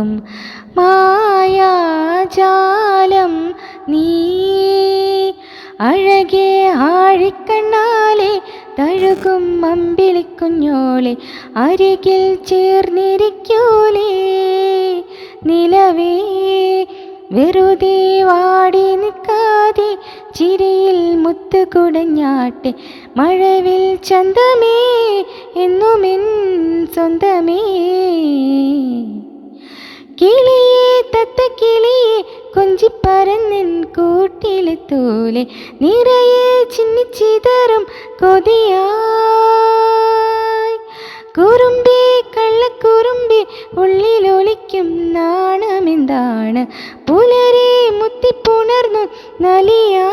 തോന്നും മായാജാലം നീ. അഴകെ ആഴിക്കണ്ണാലെ തഴുകും അമ്പിളിക്കുഞ്ഞോളെ അരികിൽ ചേർന്നിരിക്കൂലേ. നിലവേ വെറുതെ വാടി നിൽക്കാതെ ചിരിയിൽ മുത്തുകുടഞ്ഞാട്ടെ. മഴവിൽ ചന്തമേ എന്നുമെൻ സ്വന്തമേ. കിളിയേ തത്തക്കിളിയേ കൊഞ്ചിപ്പറന്നിൻ കൂട്ടിലെത്തൂലെ നിറയെ ചിന്നിച്ചിതറും കൊതിയായി. കുറുമ്പേ കള്ളക്കുറുമ്പേ ഉള്ളിലൊളിക്കും നാണമെന്താണ് പുലരെ മുത്തിപ്പുണർന്നു നലിയാ.